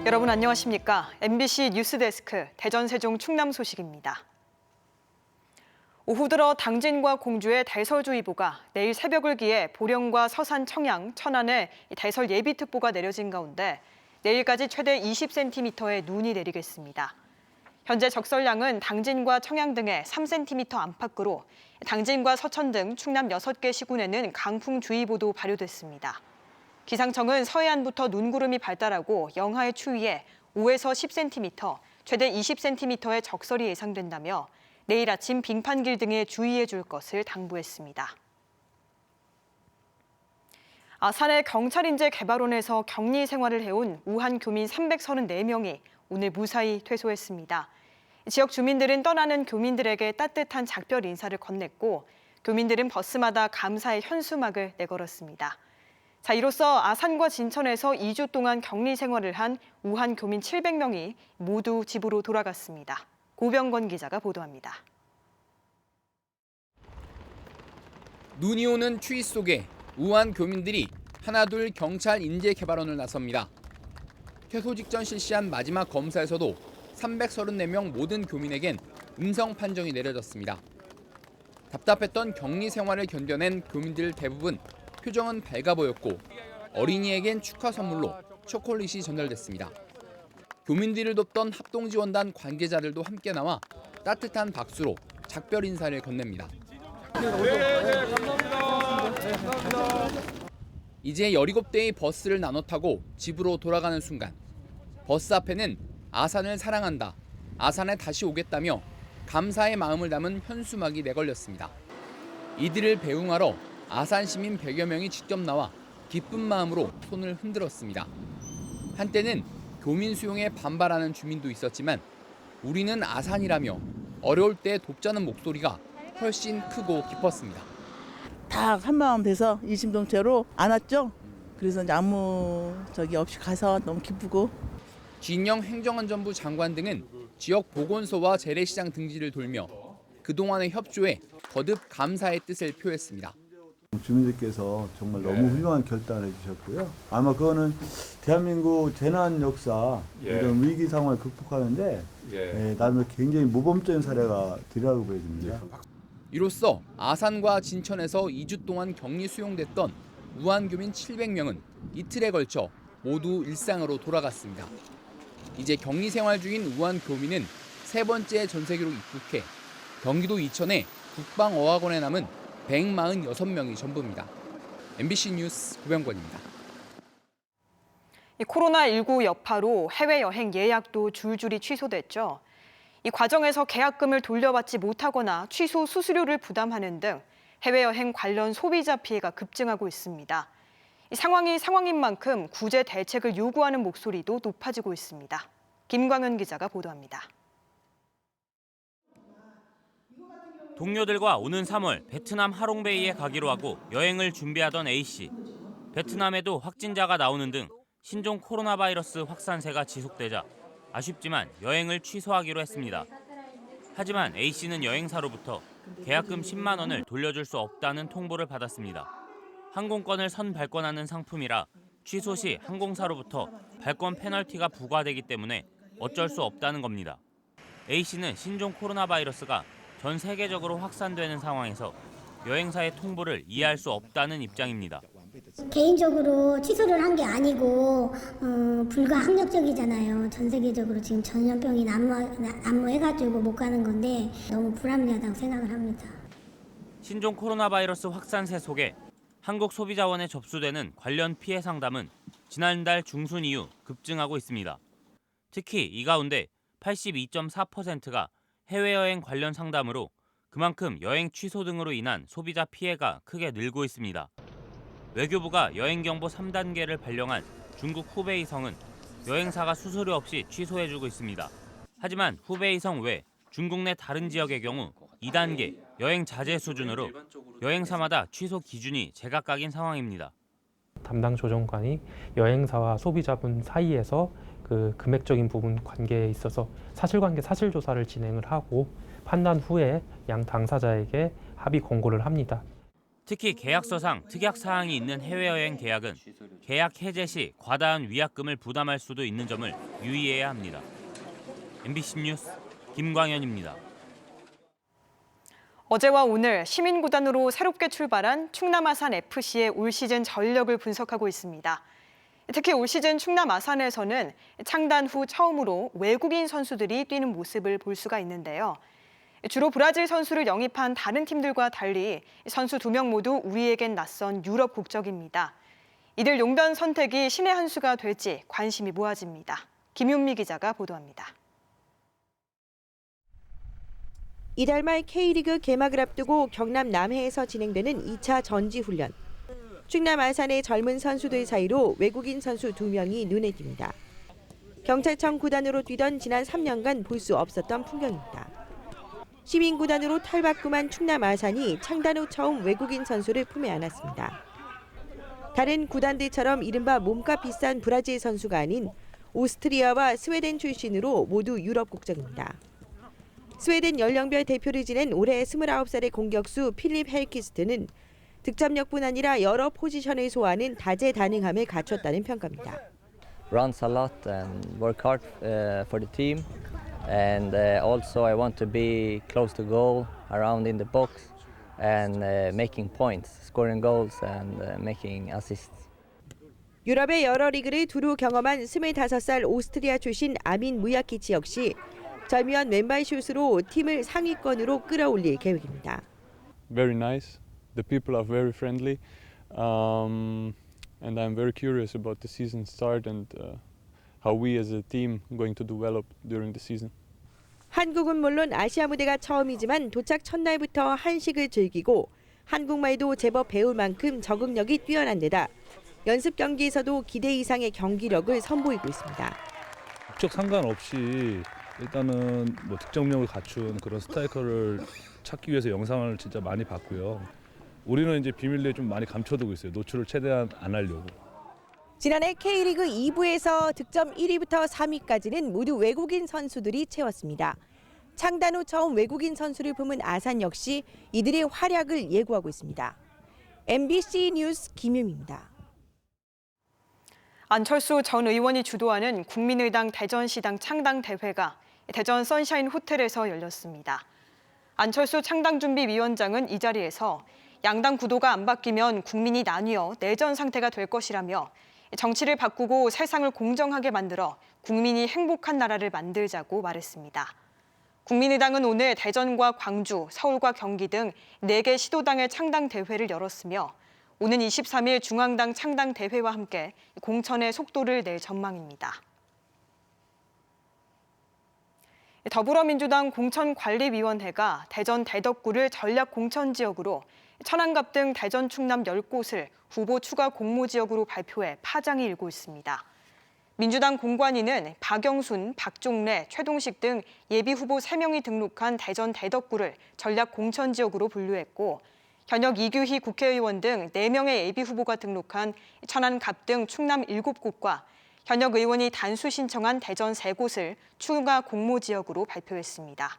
여러분 안녕하십니까? MBC 뉴스데스크 대전, 세종, 충남 소식입니다. 오후 들어 당진과 공주의 대설주의보가 내일 새벽을 기해 보령과 서산, 청양, 천안에 대설 예비특보가 내려진 가운데 내일까지 최대 20cm의 눈이 내리겠습니다. 현재 적설량은 당진과 청양 등에 3cm 안팎으로 당진과 서천 등 충남 6개 시군에는 강풍주의보도 발효됐습니다. 기상청은 서해안부터 눈구름이 발달하고 영하의 추위에 5에서 10cm, 최대 20cm의 적설이 예상된다며 내일 아침 빙판길 등에 주의해 줄 것을 당부했습니다. 아산의 경찰인재 개발원에서 격리 생활을 해온 우한 교민 334명이 오늘 무사히 퇴소했습니다. 지역 주민들은 떠나는 교민들에게 따뜻한 작별 인사를 건넸고 교민들은 버스마다 감사의 현수막을 내걸었습니다. 자, 이로써 아산과 진천에서 2주 동안 격리 생활을 한 우한 교민 700명이 모두 집으로 돌아갔습니다. 고병건 기자가 보도합니다. 눈이 오는 추위 속에 우한 교민들이 하나둘 경찰 인재개발원을 나섭니다. 퇴소 직전 실시한 마지막 검사에서도 334명 모든 교민에겐 음성 판정이 내려졌습니다. 답답했던 격리 생활을 견뎌낸 교민들 대부분 표정은 밝아 보였고 어린이에겐 축하 선물로 초콜릿이 전달됐습니다. 교민들을 돕던 합동지원단 관계자들도 함께 나와 따뜻한 박수로 작별 인사를 건넵니다. 이제 17대의 버스를 나눠 타고 집으로 돌아가는 순간 버스 앞에는 아산을 사랑한다, 아산에 다시 오겠다며 감사의 마음을 담은 현수막이 내걸렸습니다. 이들을 배웅하러 아산 시민 100여 명이 직접 나와 기쁜 마음으로 손을 흔들었습니다. 한때는 교민 수용에 반발하는 주민도 있었지만 우리는 아산이라며 어려울 때 돕자는 목소리가 훨씬 크고 깊었습니다. 다 한마음 돼서 이심동체로 안았죠. 그래서 이제 아무 적이 없이 가서 너무 기쁘고. 진영 행정안전부 장관 등은 지역 보건소와 재래시장 등지를 돌며 그동안의 협조에 거듭 감사의 뜻을 표했습니다. 주민들께서 정말 너무 훌륭한 결단을 해주셨고요. 아마 그거는 대한민국 재난 역사 이런 위기 상황을 극복하는데 나는 굉장히 모범적인 사례가 되리라고 보여집니다. 이로써 아산과 진천에서 2주 동안 격리 수용됐던 우한 교민 700명은 이틀에 걸쳐 모두 일상으로 돌아갔습니다. 이제 격리 생활 중인 우한 교민은 세 번째 전세기로 입국해 경기도 이천의 국방어학원에 남은 146명이 전부입니다. MBC 뉴스 고병권입니다. 코로나19 여파로 해외여행 예약도 줄줄이 취소됐죠. 이 과정에서 계약금을 돌려받지 못하거나 취소 수수료를 부담하는 등 해외여행 관련 소비자 피해가 급증하고 있습니다. 이 상황인 만큼 구제 대책을 요구하는 목소리도 높아지고 있습니다. 김광현 기자가 보도합니다. 동료들과 오는 3월 베트남 하롱베이에 가기로 하고 여행을 준비하던 A씨. 베트남에도 확진자가 나오는 등 신종 코로나 바이러스 확산세가 지속되자 아쉽지만 여행을 취소하기로 했습니다. 하지만 A씨는 여행사로부터 계약금 10만 원을 돌려줄 수 없다는 통보를 받았습니다. 항공권을 선발권하는 상품이라 취소 시 항공사로부터 발권 페널티가 부과되기 때문에 어쩔 수 없다는 겁니다. A씨는 신종 코로나 바이러스가 전 세계적으로 확산되는 상황에서 여행사의 통보를 이해할 수 없다는 입장입니다. 개인적으로 취소를 한 게 아니고 불가항력적이잖아요. 전 세계적으로 지금 전염병이 난무해가지고 못 가는 건데 너무 불합리하다고 생각을 합니다. 신종 코로나 바이러스 확산세 속에 한국소비자원에 접수되는 관련 피해 상담은 지난달 중순 이후 급증하고 있습니다. 특히 이 가운데 82.4%가 해외여행 관련 상담으로 그만큼 여행 취소 등으로 인한 소비자 피해가 크게 늘고 있습니다. 외교부가 여행경보 3단계를 발령한 중국 후베이성은 여행사가 수수료 없이 취소해주고 있습니다. 하지만 후베이성 외 중국 내 다른 지역의 경우 2단계 여행 자제 수준으로 여행사마다 취소 기준이 제각각인 상황입니다. 담당 조정관이 여행사와 소비자분 사이에서 그 금액적인 부분 관계에 있어서 사실관계 사실조사를 진행을 하고 판단 후에 양 당사자에게 합의 권고를 합니다. 특히 계약서상 특약 사항이 있는 해외여행 계약은 계약 해제 시 과다한 위약금을 부담할 수도 있는 점을 유의해야 합니다. MBC 뉴스 김광현입니다. 어제와 오늘 시민구단으로 새롭게 출발한 충남 아산 FC의 올 시즌 전력을 분석하고 있습니다. 특히 올 시즌 충남 아산에서는 창단 후 처음으로 외국인 선수들이 뛰는 모습을 볼 수가 있는데요. 주로 브라질 선수를 영입한 다른 팀들과 달리 선수 2명 모두 우리에겐 낯선 유럽 국적입니다. 이들 용변 선택이 신의 한 수가 될지 관심이 모아집니다. 김윤미 기자가 보도합니다. 이달 말 K리그 개막을 앞두고 경남 남해에서 진행되는 2차 전지훈련. 충남 아산의 젊은 선수들 사이로 외국인 선수 2명이 눈에 띕니다. 경찰청 구단으로 뛰던 지난 3년간 볼 수 없었던 풍경입니다. 시민구단으로 탈바꿈한 충남 아산이 창단 후 처음 외국인 선수를 품에 안았습니다. 다른 구단들처럼 이른바 몸값 비싼 브라질 선수가 아닌 오스트리아와 스웨덴 출신으로 모두 유럽 국적입니다. 스웨덴 연령별 대표를 지낸 올해 29살의 공격수 필립 헬키스트는 득점력뿐 아니라 여러 포지션을 소화하는 다재다능함을 갖췄다는 평가입니다. Runs a lot and work hard for the team, and also I want to be close to goal, around in the box, and making points, scoring goals and making assists. 유럽의 여러 리그를 두루 경험한 25살 오스트리아 출신 아민 무야키치 역시 절묘한 왼발 슛으로 팀을 상위권으로 끌어올릴 계획입니다. Very nice. The people are very friendly, and I'm very curious about the season start and how we as a team going to develop during the season. 한국은 물론 아시아 무대가 처음이지만 도착 첫날부터 한식을 즐기고 한국말도 제법 배울 만큼 적응력이 뛰어난 데다 연습 경기에서도 기대 이상의 경기력을 선보이고 있습니다. 국적 상관없이 일단은 뭐 득점력을 갖춘 그런 스트라이커를 찾기 위해서 영상을 진짜 많이 봤고요. 우리는 이제 비밀리에 좀 많이 감춰두고 있어요. 노출을 최대한 안 하려고. 지난해 K리그 2부에서 득점 1위부터 3위까지는 모두 외국인 선수들이 채웠습니다. 창단 후 처음 외국인 선수를 품은 아산 역시 이들의 활약을 예고하고 있습니다. MBC 뉴스 김윤미입니다. 안철수 전 의원이 주도하는 국민의당 대전시당 창당대회가 대전 선샤인 호텔에서 열렸습니다. 안철수 창당준비위원장은 이 자리에서 양당 구도가 안 바뀌면 국민이 나뉘어 내전 상태가 될 것이라며 정치를 바꾸고 세상을 공정하게 만들어 국민이 행복한 나라를 만들자고 말했습니다. 국민의당은 오늘 대전과 광주, 서울과 경기 등 4개 시도당의 창당대회를 열었으며 오는 23일 중앙당 창당대회와 함께 공천의 속도를 낼 전망입니다. 더불어민주당 공천관리위원회가 대전 대덕구를 전략공천지역으로 천안갑 등 대전 충남 10곳을 후보 추가 공모지역으로 발표해 파장이 일고 있습니다. 민주당 공관위는 박영순, 박종래, 최동식 등 예비후보 3명이 등록한 대전 대덕구를 전략공천지역으로 분류했고 현역 이규희 국회의원 등 4명의 예비후보가 등록한 천안갑 등 충남 7곳과 현역 의원이 단수 신청한 대전 3곳을 추가 공모지역으로 발표했습니다.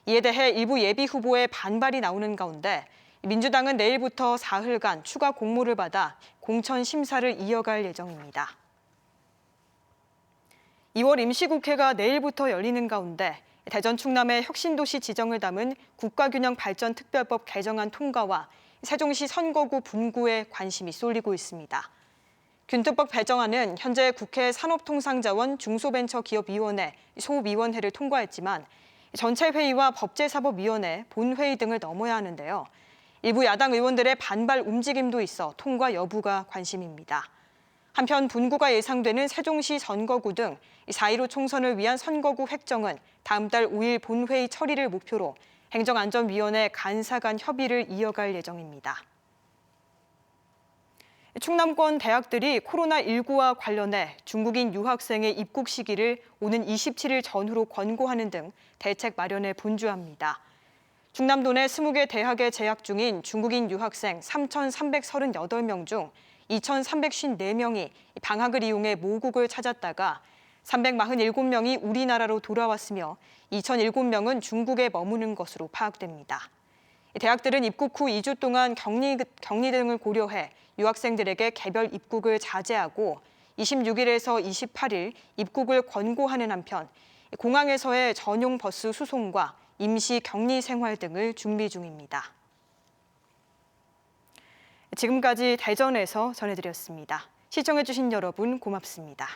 이에 대해 일부 예비후보의 반발이 나오는 가운데 민주당은 내일부터 사흘간 추가 공모를 받아 공천 심사를 이어갈 예정입니다. 2월 임시국회가 내일부터 열리는 가운데 대전 충남의 혁신도시 지정을 담은 국가균형발전특별법 개정안 통과와 세종시 선거구 분구에 관심이 쏠리고 있습니다. 균특법 개정안은 현재 국회 산업통상자원 중소벤처기업위원회 소위원회를 통과했지만 전체 회의와 법제사법위원회 본회의 등을 넘어야 하는데요. 일부 야당 의원들의 반발 움직임도 있어 통과 여부가 관심입니다. 한편 분구가 예상되는 세종시 선거구 등 4.15 총선을 위한 선거구 획정은 다음 달 5일 본회의 처리를 목표로 행정안전위원회 간사 간 협의를 이어갈 예정입니다. 충남권 대학들이 코로나19와 관련해 중국인 유학생의 입국 시기를 오는 27일 전후로 권고하는 등 대책 마련에 분주합니다. 충남도 내 20개 대학에 재학 중인 중국인 유학생 3,338명 중 2,354명이 방학을 이용해 모국을 찾았다가 347명이 우리나라로 돌아왔으며 2,007명은 중국에 머무는 것으로 파악됩니다. 대학들은 입국 후 2주 동안 격리 등을 고려해 유학생들에게 개별 입국을 자제하고 26일에서 28일 입국을 권고하는 한편 공항에서의 전용 버스 수송과 임시 격리 생활 등을 준비 중입니다. 지금까지 대전에서 전해드렸습니다. 시청해주신 여러분 고맙습니다.